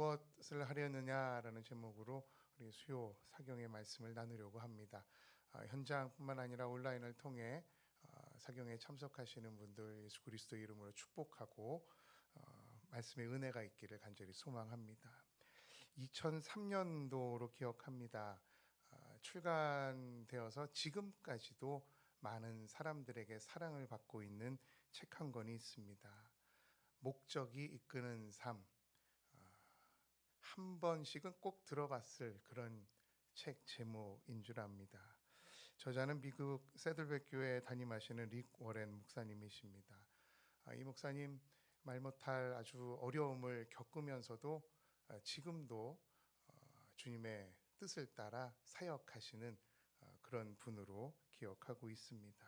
무엇을 하려느냐라는 제목으로 우리 수요 사경의 말씀을 나누려고 합니다. 현장뿐만 아니라 온라인을 통해 사경에 참석하시는 분들 예수 그리스도 이름으로 축복하고 말씀의 은혜가 있기를 간절히 소망합니다. 2003년도로 기억합니다. 출간되어서 지금까지도 많은 사람들에게 사랑을 받고 있는 책 한 권이 있습니다. 목적이 이끄는 삶. 한 번씩은 꼭 들어봤을 그런 책 제목인 줄 압니다. 저자는 미국 세들백 교회에 담임하시는 릭 워렌 목사님이십니다. 이 목사님 말 못할 아주 어려움을 겪으면서도 지금도 주님의 뜻을 따라 사역하시는 그런 분으로 기억하고 있습니다.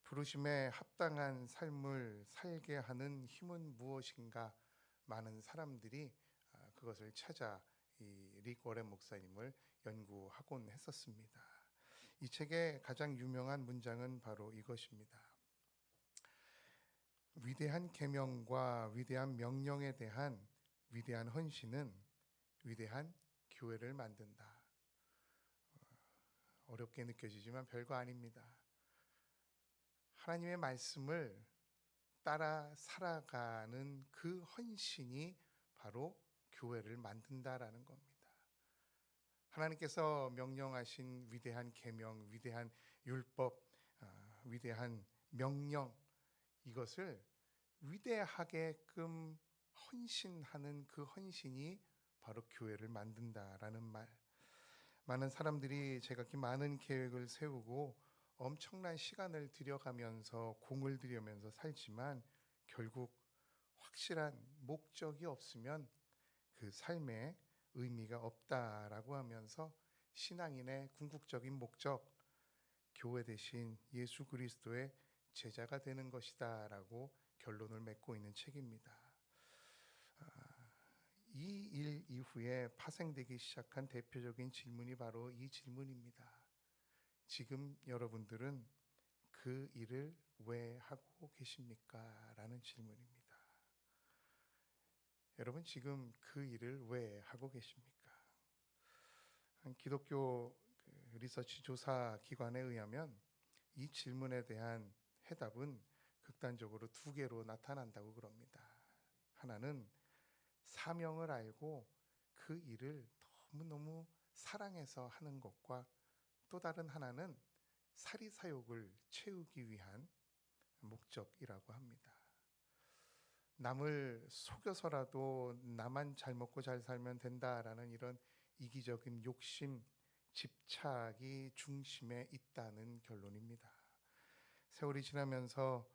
부르심에 합당한 삶을 살게 하는 힘은 무엇인가? 많은 사람들이 그것을 찾아 이 릭 워렌 목사님을 연구하곤 했었습니다. 이 책의 가장 유명한 문장은 바로 이것입니다. 위대한 계명과 위대한 명령에 대한 위대한 헌신은 위대한 교회를 만든다. 어렵게 느껴지지만 별거 아닙니다. 하나님의 말씀을 따라 살아가는 그 헌신이 바로 교회를 만든다라는 겁니다. 하나님께서 명령하신 위대한 계명, 위대한 율법, 위대한 명령, 이것을 위대하게끔 헌신하는 그 헌신이 바로 교회를 만든다라는 말. 많은 사람들이 제각기 많은 계획을 세우고 엄청난 시간을 들여가면서 공을 들이면서 살지만 결국 확실한 목적이 없으면 그 삶에 의미가 없다라고 하면서 신앙인의 궁극적인 목적, 교회 대신 예수 그리스도의 제자가 되는 것이다 라고 결론을 맺고 있는 책입니다. 이 일 이후에 파생되기 시작한 대표적인 질문이 바로 이 질문입니다. 지금 여러분들은 그 일을 왜 하고 계십니까? 라는 질문입니다. 여러분 지금 그 일을 왜 하고 계십니까? 한 기독교 리서치 조사 기관에 의하면 이 질문에 대한 해답은 극단적으로 두 개로 나타난다고 그럽니다. 하나는 사명을 알고 그 일을 너무너무 사랑해서 하는 것과 또 다른 하나는 사리사욕을 채우기 위한 목적이라고 합니다. 남을 속여서라도 나만 잘 먹고 잘 살면 된다라는 이런 이기적인 욕심, 집착이 중심에 있다는 결론입니다. 세월이 지나면서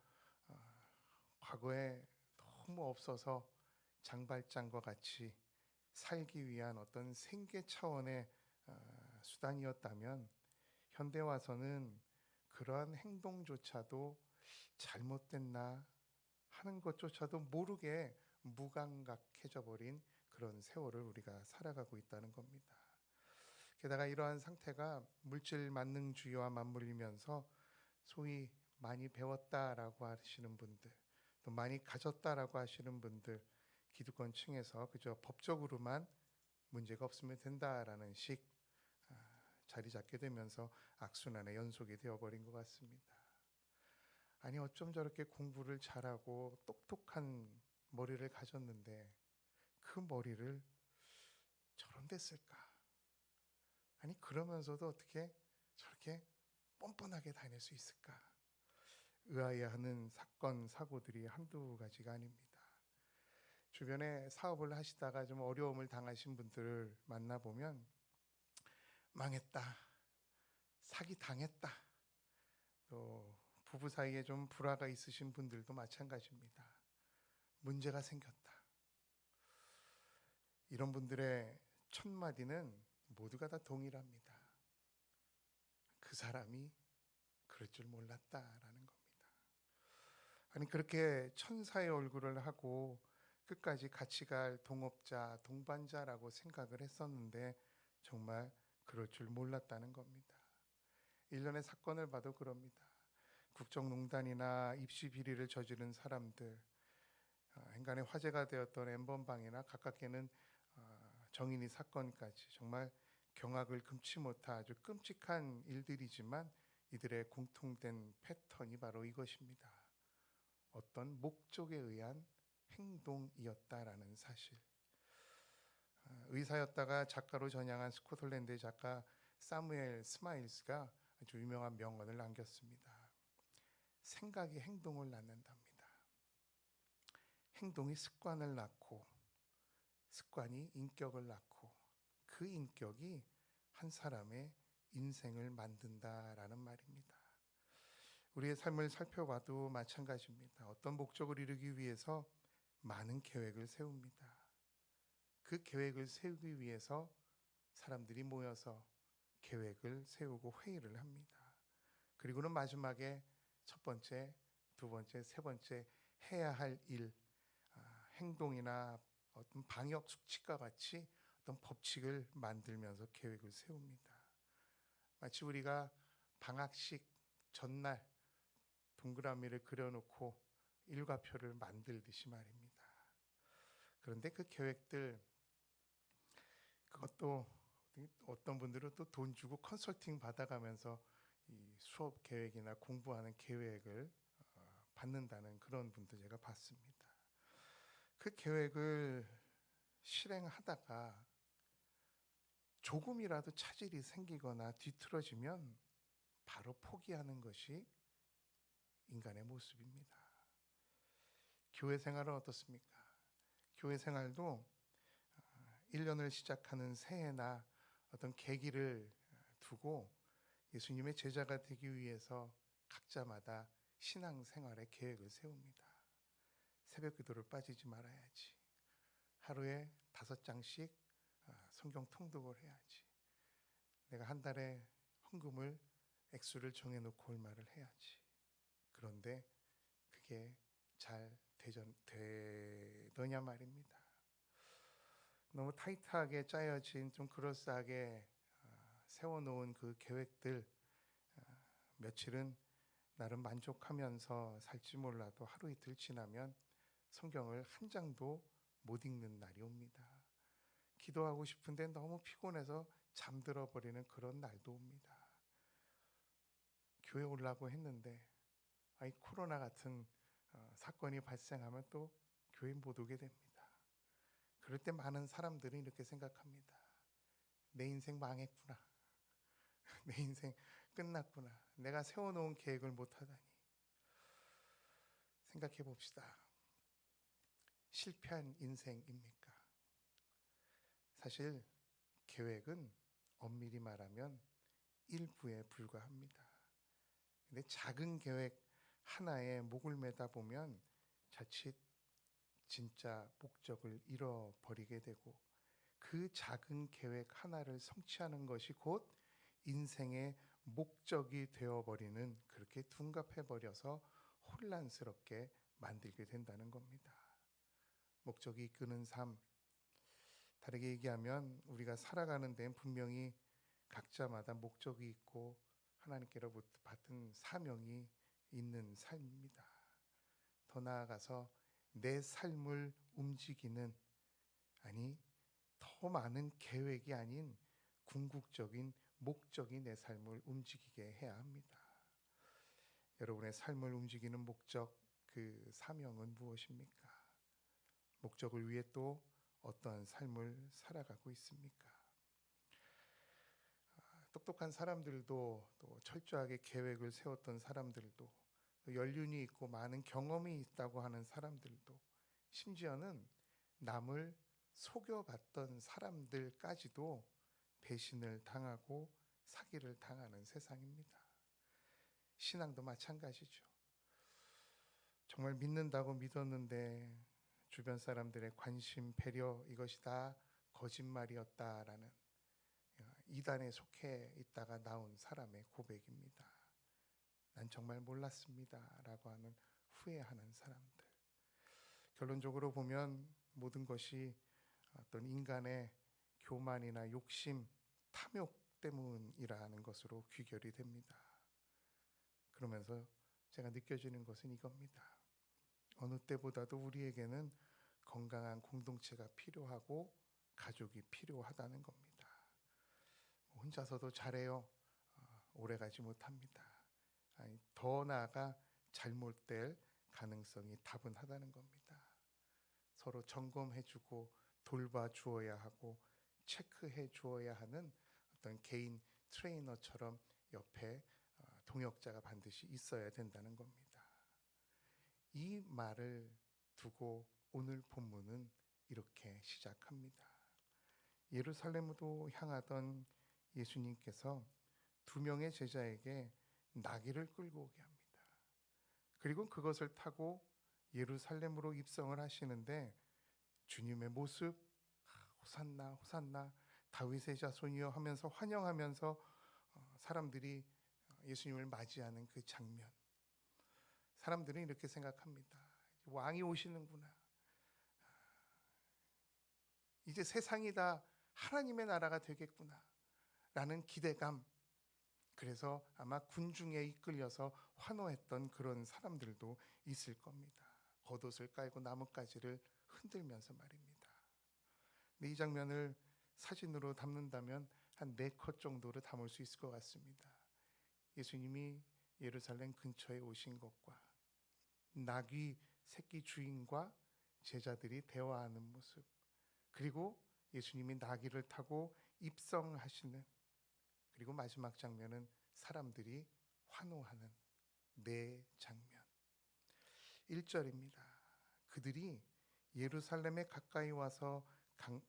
과거에 너무 없어서 장발장과 같이 살기 위한 어떤 생계 차원의 수단이었다면 현대 와서는 그러한 행동조차도 잘못됐나 하는 것조차도 모르게 무감각해져 버린 그런 세월을 우리가 살아가고 있다는 겁니다. 게다가 이러한 상태가 물질 만능주의와 맞물리면서 소위 많이 배웠다라고 하시는 분들, 또 많이 가졌다라고 하시는 분들, 기득권층에서 그저 법적으로만 문제가 없으면 된다라는 식 자리 잡게 되면서 악순환의 연속이 되어버린 것 같습니다. 아니 어쩜 저렇게 공부를 잘하고 똑똑한 머리를 가졌는데 그 머리를 저런 데 쓸까? 아니 그러면서도 어떻게 저렇게 뻔뻔하게 다닐 수 있을까? 의아해하는 사건, 사고들이 한두 가지가 아닙니다. 주변에 사업을 하시다가 좀 어려움을 당하신 분들을 만나보면 망했다, 사기 당했다, 또 부부 사이에 좀 불화가 있으신 분들도 마찬가지입니다. 문제가 생겼다. 이런 분들의 첫 마디는 모두가 다 동일합니다. 그 사람이 그럴 줄 몰랐다라는 겁니다. 아니 그렇게 천사의 얼굴을 하고 끝까지 같이 갈 동업자, 동반자라고 생각을 했었는데 정말 그럴 줄 몰랐다는 겁니다. 일련의 사건을 봐도 그럽니다. 국정농단이나 입시 비리를 저지른 사람들, 행간에 화제가 되었던 엠번방이나 가깝게는 정인이 사건까지 정말 경악을 금치 못할 아주 끔찍한 일들이지만 이들의 공통된 패턴이 바로 이것입니다. 어떤 목적에 의한 행동이었다라는 사실. 의사였다가 작가로 전향한 스코틀랜드의 작가 사무엘 스마일스가 아주 유명한 명언을 남겼습니다. 생각이 행동을 낳는답니다. 행동이 습관을 낳고 습관이 인격을 낳고 그 인격이 한 사람의 인생을 만든다라는 말입니다. 우리의 삶을 살펴봐도 마찬가지입니다. 어떤 목적을 이루기 위해서 많은 계획을 세웁니다. 그 계획을 세우기 위해서 사람들이 모여서 계획을 세우고 회의를 합니다. 그리고는 마지막에 첫 번째, 두 번째, 세 번째 해야 할 일, 행동이나 어떤 방역 수칙과 같이 어떤 법칙을 만들면서 계획을 세웁니다. 마치 우리가 방학식 전날 동그라미를 그려놓고 일과표를 만들듯이 말입니다. 그런데 그 계획들, 그것도 어떤 분들은 또 돈 주고 컨설팅 받아가면서 이 수업 계획이나 공부하는 계획을 받는다는 그런 분도 제가 봤습니다. 그 계획을 실행하다가 조금이라도 차질이 생기거나 뒤틀어지면 바로 포기하는 것이 인간의 모습입니다. 교회 생활은 어떻습니까? 교회 생활도 1년을 시작하는 새해나 어떤 계기를 두고 예수님의 제자가 되기 위해서 각자마다 신앙생활의 계획을 세웁니다. 새벽 기도를 빠지지 말아야지. 하루에 5장씩 성경 통독을 해야지. 내가 한 달에 헌금을 액수를 정해놓고 얼마를 해야지. 그런데 그게 잘 되더냐 말입니다. 너무 타이트하게 짜여진 좀 그럴싸하게 세워놓은 그 계획들, 며칠은 나름 만족하면서 살지 몰라도 하루 이틀 지나면 성경을 한 장도 못 읽는 날이 옵니다. 기도하고 싶은데 너무 피곤해서 잠들어 버리는 그런 날도 옵니다. 교회 오려고 했는데 코로나 같은 사건이 발생하면 또 교회 못 오게 됩니다. 그럴 때 많은 사람들은 이렇게 생각합니다. 내 인생 망했구나. 내 인생 끝났구나. 내가 세워놓은 계획을 못하다니. 생각해 봅시다. 실패한 인생입니까? 사실 계획은 엄밀히 말하면 일부에 불과합니다. 근데 작은 계획 하나에 목을 매다 보면 자칫 진짜 목적을 잃어버리게 되고 그 작은 계획 하나를 성취하는 것이 곧 인생의 목적이 되어버리는, 그렇게 둔갑해버려서 혼란스럽게 만들게 된다는 겁니다. 목적이 이끄는 삶, 다르게 얘기하면 우리가 살아가는 데는 분명히 각자마다 목적이 있고 하나님께로부터 받은 사명이 있는 삶입니다. 더 나아가서 내 삶을 움직이는, 아니 더 많은 계획이 아닌 궁극적인 목적이 내 삶을 움직이게 해야 합니다. 여러분의 삶을 움직이는 목적, 그 사명은 무엇입니까? 목적을 위해 또 어떠한 삶을 살아가고 있습니까? 똑똑한 사람들도, 또 철저하게 계획을 세웠던 사람들도, 또 연륜이 있고 많은 경험이 있다고 하는 사람들도, 심지어는 남을 속여봤던 사람들까지도 배신을 당하고 사기를 당하는 세상입니다. 신앙도 마찬가지죠. 정말 믿는다고 믿었는데 주변 사람들의 관심, 배려, 이것이 다 거짓말이었다라는 이단에 속해 있다가 나온 사람의 고백입니다. 난 정말 몰랐습니다 라고 하는 후회하는 사람들. 결론적으로 보면 모든 것이 어떤 인간의 교만이나 욕심, 탐욕 때문이라는 것으로 귀결이 됩니다. 그러면서 제가 느껴지는 것은 이겁니다. 어느 때보다도 우리에게는 건강한 공동체가 필요하고 가족이 필요하다는 겁니다. 혼자서도 잘해요. 오래가지 못합니다. 아니, 더 나아가 잘못될 가능성이 다분하다는 겁니다. 서로 점검해주고 돌봐주어야 하고 체크해 주어야 하는 어떤 개인 트레이너처럼 옆에 동역자가 반드시 있어야 된다는 겁니다. 이 말을 두고 오늘 본문은 이렇게 시작합니다. 예루살렘으로 향하던 예수님께서 두 명의 제자에게 나귀를 끌고 오게 합니다. 그리고 그것을 타고 예루살렘으로 입성을 하시는데 주님의 모습, 호산나 호산나 다윗의 자손이여 하면서 환영하면서 사람들이 예수님을 맞이하는 그 장면, 사람들은 이렇게 생각합니다. 왕이 오시는구나. 이제 세상이 다 하나님의 나라가 되겠구나 라는 기대감, 그래서 아마 군중에 이끌려서 환호했던 그런 사람들도 있을 겁니다. 겉옷을 깔고 나뭇가지를 흔들면서 말입니다. 근데 이 장면을 사진으로 담는다면 한 4컷 정도를 담을 수 있을 것 같습니다. 예수님이 예루살렘 근처에 오신 것과 나귀 새끼 주인과 제자들이 대화하는 모습, 그리고 예수님이 나귀를 타고 입성하시는, 그리고 마지막 장면은 사람들이 환호하는 장면. 1절입니다. 그들이 예루살렘에 가까이 와서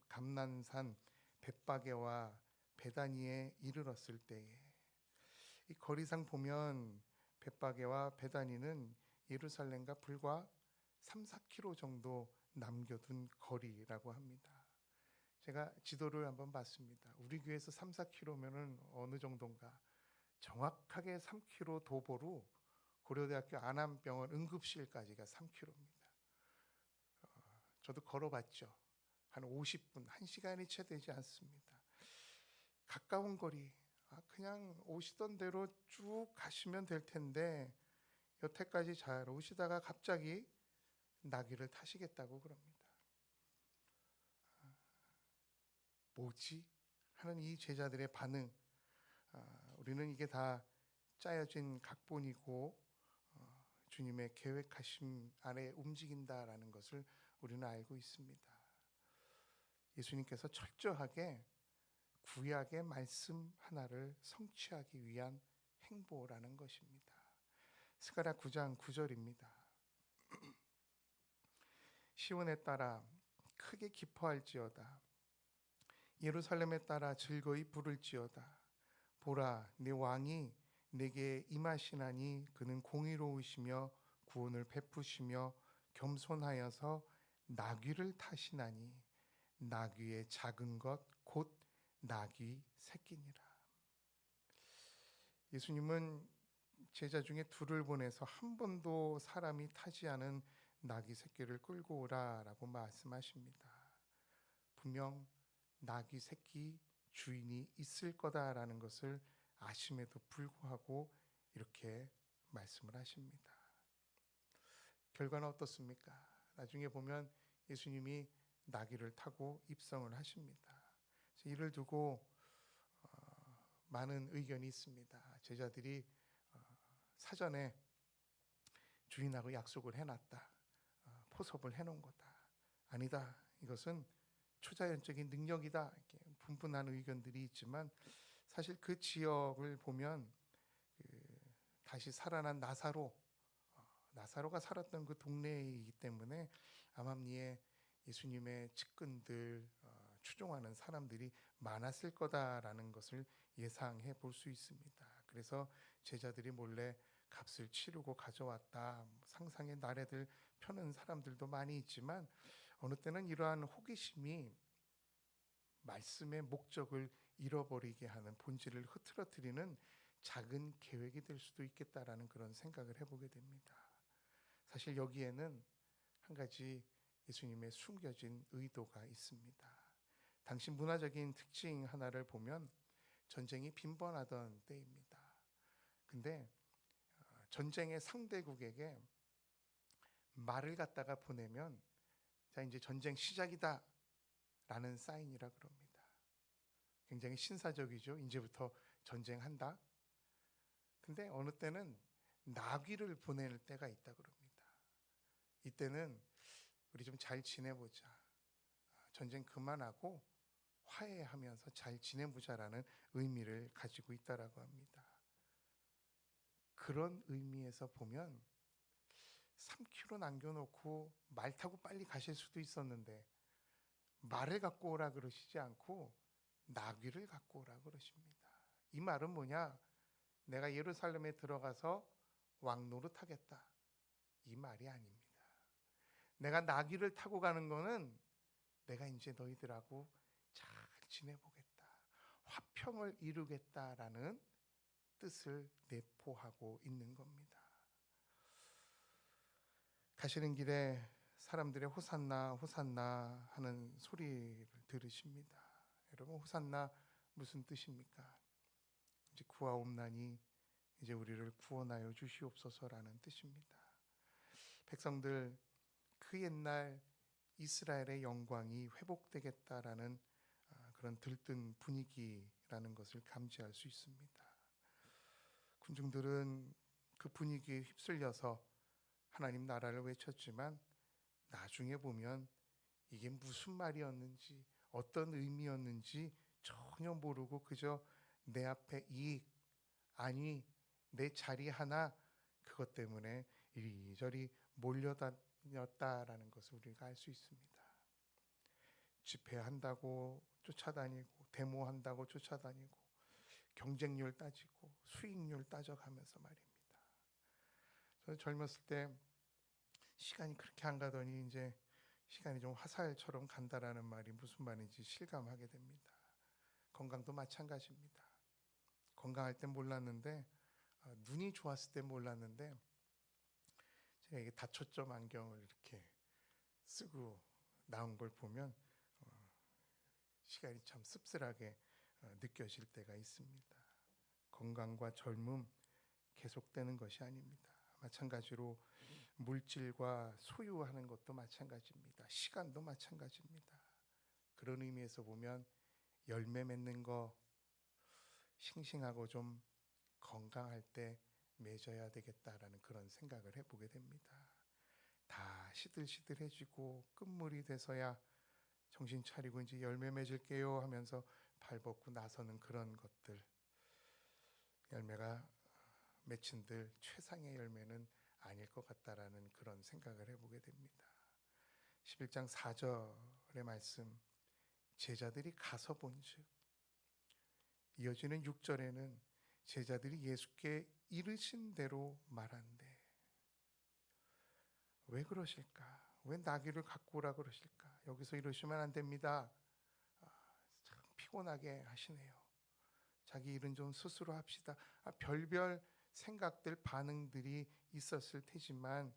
감난산 벳바게와 베다니에 이르렀을 때에, 이 거리상 보면 벳바게와 베다니는 예루살렘과 불과 3-4km 정도 남겨둔 거리라고 합니다. 제가 지도를 한번 봤습니다. 우리 교회에서 3-4km면은 어느 정도인가? 정확하게 3km 도보로 고려대학교 안암병원 응급실까지가 3km입니다. 저도 걸어봤죠. 한 50분, 1시간이 채 되지 않습니다. 가까운 거리, 그냥 오시던 대로 쭉 가시면 될 텐데 여태까지 잘 오시다가 갑자기 나귀를 타시겠다고 그럽니다. 뭐지? 하는 이 제자들의 반응, 우리는 이게 다 짜여진 각본이고 주님의 계획하심 아래 움직인다라는 것을 우리는 알고 있습니다. 예수님께서 철저하게 구약의 말씀 하나를 성취하기 위한 행보라는 것입니다. 스가랴 9장 9절입니다. 시온에 따라 크게 기뻐할지어다. 예루살렘에 따라 즐거이 부를지어다. 보라, 내 왕이 내게 임하시나니 그는 공의로우시며 구원을 베푸시며 겸손하여서 나귀를 타시나니 나귀의 작은 것 곧 나귀 새끼니라. 예수님은 제자 중에 둘을 보내서 한 번도 사람이 타지 않은 나귀 새끼를 끌고 오라라고 말씀하십니다. 분명 나귀 새끼 주인이 있을 거다라는 것을 아심에도 불구하고 이렇게 말씀을 하십니다. 결과는 어떻습니까? 나중에 보면 예수님이 나귀를 타고 입성을 하십니다. 이를 두고 많은 의견이 있습니다. 제자들이 사전에 주인하고 약속을 해놨다, 포섭을 해놓은 거다, 아니다, 이것은 초자연적인 능력이다, 이렇게 분분한 의견들이 있지만 사실 그 지역을 보면 다시 살아난 나사로가 살았던 그 동네이기 때문에 암암리에 예수님의 측근들, 추종하는 사람들이 많았을 거다라는 것을 예상해 볼 수 있습니다. 그래서 제자들이 몰래 값을 치르고 가져왔다, 상상의 나래들 펴는 사람들도 많이 있지만 어느 때는 이러한 호기심이 말씀의 목적을 잃어버리게 하는, 본질을 흐트러뜨리는 작은 계획이 될 수도 있겠다라는 그런 생각을 해보게 됩니다. 사실 여기에는 한 가지 예수님의 숨겨진 의도가 있습니다. 당시 문화적인 특징 하나를 보면 전쟁이 빈번하던 때입니다. 근데 전쟁의 상대국에게 말을 갖다가 보내면 자 이제 전쟁 시작이다 라는 사인이라 그럽니다. 굉장히 신사적이죠. 이제부터 전쟁한다. 근데 어느 때는 나귀를 보낼 때가 있다 그럽니다. 이때는 우리 좀 잘 지내보자, 전쟁 그만하고 화해하면서 잘 지내보자라는 의미를 가지고 있다라고 합니다. 그런 의미에서 보면 3km 남겨놓고 말 타고 빨리 가실 수도 있었는데 말을 갖고 오라 그러시지 않고 나귀를 갖고 오라 그러십니다. 이 말은 뭐냐? 내가 예루살렘에 들어가서 왕 노릇하겠다, 이 말이 아닙니다. 내가 나귀를 타고 가는 거는 내가 이제 너희들하고 잘 지내보겠다, 화평을 이루겠다라는 뜻을 내포하고 있는 겁니다. 가시는 길에 사람들의 호산나 호산나 하는 소리를 들으십니다. 여러분, 호산나 무슨 뜻입니까? 이제 구하옵나니 이제 우리를 구원하여 주시옵소서라는 뜻입니다. 백성들, 그 옛날 이스라엘의 영광이 회복되겠다라는 그런 들뜬 분위기라는 것을 감지할 수 있습니다. 군중들은 그 분위기에 휩쓸려서 하나님 나라를 외쳤지만 나중에 보면 이게 무슨 말이었는지 어떤 의미였는지 전혀 모르고 그저 내 앞에 이익, 아니 내 자리 하나, 그것 때문에 이리저리 몰려다녔다라는 것을 우리가 알 수 있습니다. 집회한다고 쫓아다니고 데모한다고 쫓아다니고 경쟁률 따지고 수익률 따져가면서 말입니다. 저는 젊었을 때 시간이 그렇게 안 가더니 이제 시간이 좀 화살처럼 간다라는 말이 무슨 말인지 실감하게 됩니다. 건강도 마찬가지입니다. 건강할 땐 몰랐는데 눈이 좋았을 땐 몰랐는데 제가 이게 다초점 안경을 이렇게 쓰고 나온 걸 보면 시간이 참 씁쓸하게 느껴질 때가 있습니다. 건강과 젊음 계속되는 것이 아닙니다. 마찬가지로 물질과 소유하는 것도 마찬가지입니다. 시간도 마찬가지입니다. 그런 의미에서 보면 열매 맺는 거 싱싱하고 좀 건강할 때 맺어야 되겠다라는 그런 생각을 해보게 됩니다. 다 시들시들해지고 끝물이 돼서야 정신 차리고 이제 열매 맺을게요 하면서 발벗고 나서는 그런 것들, 열매가 맺힌들 최상의 열매는 아닐 것 같다라는 그런 생각을 해보게 됩니다. 11장 4절의 말씀, 제자들이 가서 본즉, 이어지는 6절에는 제자들이 예수께 이르신 대로 말한대. 왜 그러실까? 왜 나귀를 갖고 오라 그러실까? 여기서 이러시면 안 됩니다. 참 피곤하게 하시네요. 자기 일은 좀 스스로 합시다. 별별 생각들, 반응들이 있었을 테지만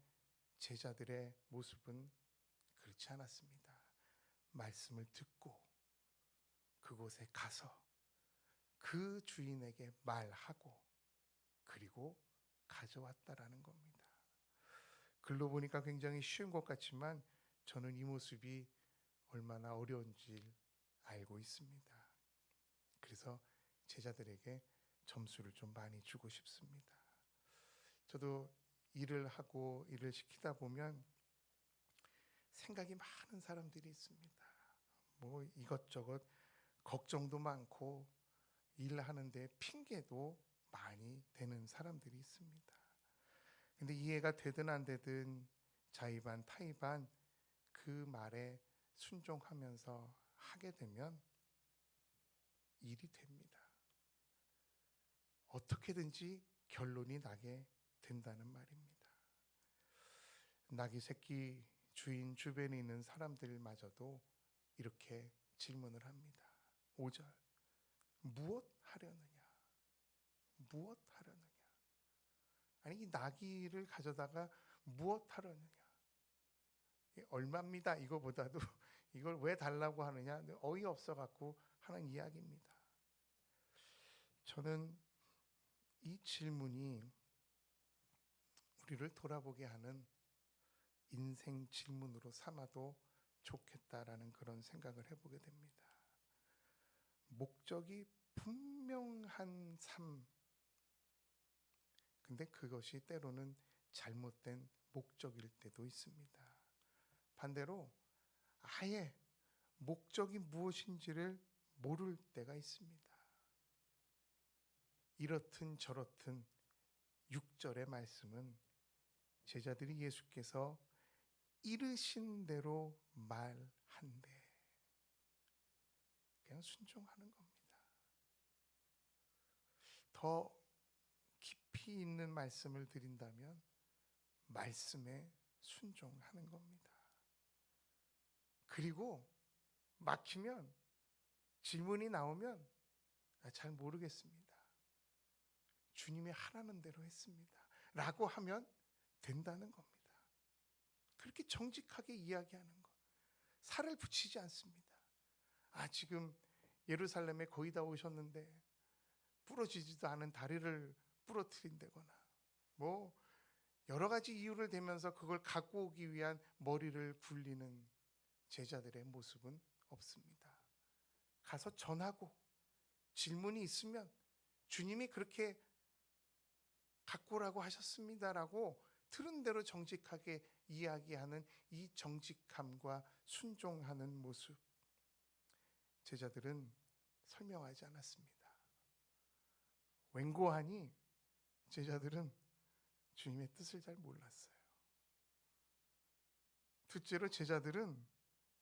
제자들의 모습은 그렇지 않았습니다. 말씀을 듣고 그곳에 가서 그 주인에게 말하고 그리고 가져왔다라는 겁니다. 글로 보니까 굉장히 쉬운 것 같지만 저는 이 모습이 얼마나 어려운지 알고 있습니다. 그래서 제자들에게 점수를 좀 많이 주고 싶습니다. 저도 일을 하고 일을 시키다 보면 생각이 많은 사람들이 있습니다. 뭐 이것저것 걱정도 많고 일하는데 핑계도 많이 되는 사람들이 있습니다. 근데 이해가 되든 안 되든 자의반 타의반 그 말에 순종하면서 하게 되면 일이 됩니다. 어떻게든지 결론이 나게 된다는 말입니다. 나귀 새끼 주인 주변에 있는 사람들마저도 이렇게 질문을 합니다. 5절, 무엇 하려느냐? 무엇 하려느냐? 아니 이 나귀를 가져다가 무엇 하려느냐? 얼마입니다. 이거보다도 이걸 왜 달라고 하느냐? 어이없어 갖고 하는 이야기입니다. 저는 이 질문이 우리를 돌아보게 하는 인생 질문으로 삼아도 좋겠다라는 그런 생각을 해보게 됩니다. 목적이 분명한 삶, 근데 그것이 때로는 잘못된 목적일 때도 있습니다. 반대로 아예 목적이 무엇인지를 모를 때가 있습니다. 이렇든 저렇든 6절의 말씀은 제자들이 예수께서 이르신 대로 말한대 그냥 순종하는 겁니다. 더 깊이 있는 말씀을 드린다면 말씀에 순종하는 겁니다. 그리고 막히면 질문이 나오면 잘 모르겠습니다. 주님이 하라는 대로 했습니다. 라고 하면 된다는 겁니다. 그렇게 정직하게 이야기하는 것. 살을 붙이지 않습니다. 지금 예루살렘에 거의 다 오셨는데 부러지지도 않은 다리를 부러뜨린다거나 뭐 여러 가지 이유를 대면서 그걸 갖고 오기 위한 머리를 굴리는 제자들의 모습은 없습니다. 가서 전하고 질문이 있으면 주님이 그렇게 갖고 오라고 하셨습니다라고 들은 대로 정직하게 이야기하는 이 정직함과 순종하는 모습, 제자들은 설명하지 않았습니다. 웬고하니 제자들은 주님의 뜻을 잘 몰랐어요. 둘째로 제자들은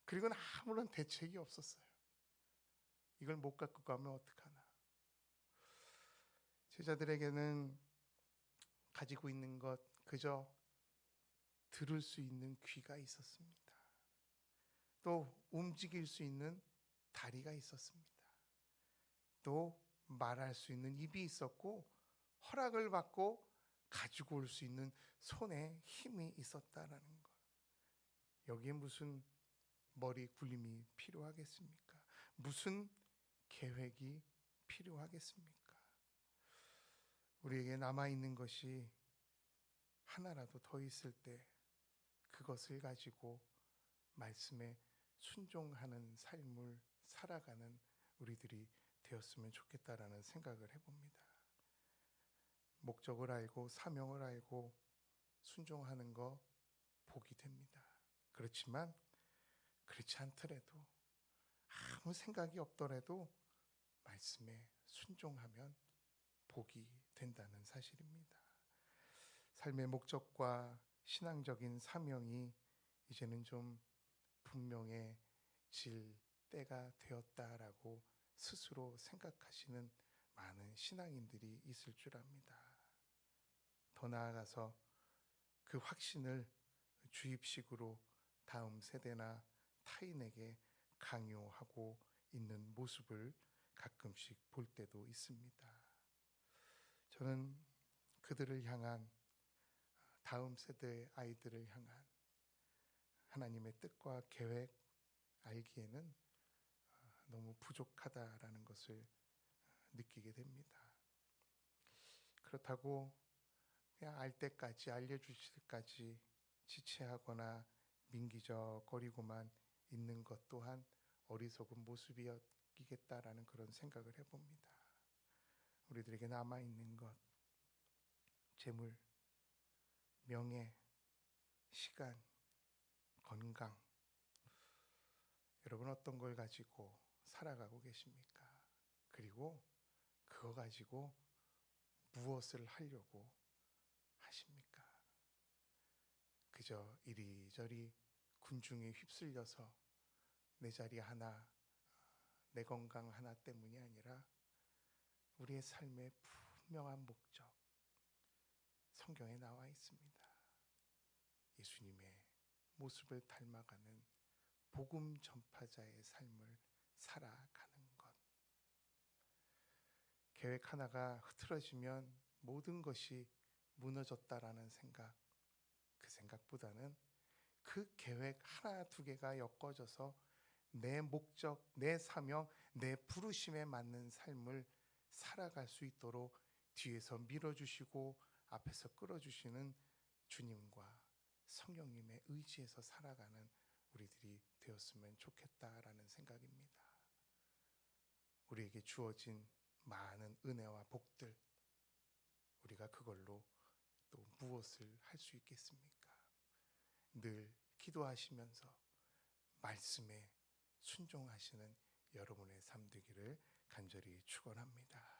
그리고는 아무런 대책이 없었어요. 이걸 못 갖고 가면 어떡하나. 제자들에게는 가지고 있는 것 그저 들을 수 있는 귀가 있었습니다. 또 움직일 수 있는 다리가 있었습니다. 또 말할 수 있는 입이 있었고 허락을 받고 가지고 올 수 있는 손에 힘이 있었다라는 것. 여기에 무슨 머리 굴림이 필요하겠습니까? 무슨 계획이 필요하겠습니까? 우리에게 남아있는 것이 하나라도 더 있을 때 그것을 가지고 말씀에 순종하는 삶을 살아가는 우리들이 되었으면 좋겠다라는 생각을 해봅니다. 목적을 알고 사명을 알고 순종하는 거 복이 됩니다. 그렇지만 그렇지 않더라도 아무 생각이 없더라도 말씀에 순종하면 복이 된다는 사실입니다. 삶의 목적과 신앙적인 사명이 이제는 좀 분명해질 때가 되었다라고 스스로 생각하시는 많은 신앙인들이 있을 줄 압니다. 더 나아가서 그 확신을 주입식으로 다음 세대나 타인에게 강요하고 있는 모습을 가끔씩 볼 때도 있습니다. 저는 그들을 향한 다음 세대의 아이들을 향한 하나님의 뜻과 계획 알기에는 너무 부족하다라는 것을 느끼게 됩니다. 그렇다고 그냥 알 때까지 알려주실 때까지 지체하거나 민기적거리고만 있는 것 또한 어리석은 모습이겠다라는 그런 생각을 해봅니다. 우리들에게 남아있는 것, 재물, 명예, 시간, 건강, 여러분 어떤 걸 가지고 살아가고 계십니까? 그리고 그거 가지고 무엇을 하려고 하십니까? 그저 이리저리 군중에 휩쓸려서 내 자리 하나, 내 건강 하나 때문이 아니라 우리의 삶의 분명한 목적, 성경에 나와 있습니다. 예수님의 모습을 닮아가는 복음 전파자의 삶을 살아가는 것. 계획 하나가 흐트러지면 모든 것이 무너졌다라는 생각, 그 생각보다는 그 계획 하나 두 개가 엮어져서 내 목적, 내 사명, 내 부르심에 맞는 삶을 살아갈 수 있도록 뒤에서 밀어주시고 앞에서 끌어주시는 주님과 성령님의 의지에서 살아가는 우리들이 되었으면 좋겠다라는 생각입니다. 우리에게 주어진 많은 은혜와 복들, 우리가 그걸로 또 무엇을 할 수 있겠습니까? 늘 기도하시면서 말씀에 순종하시는 여러분의 삶 되기를 간절히 축원합니다.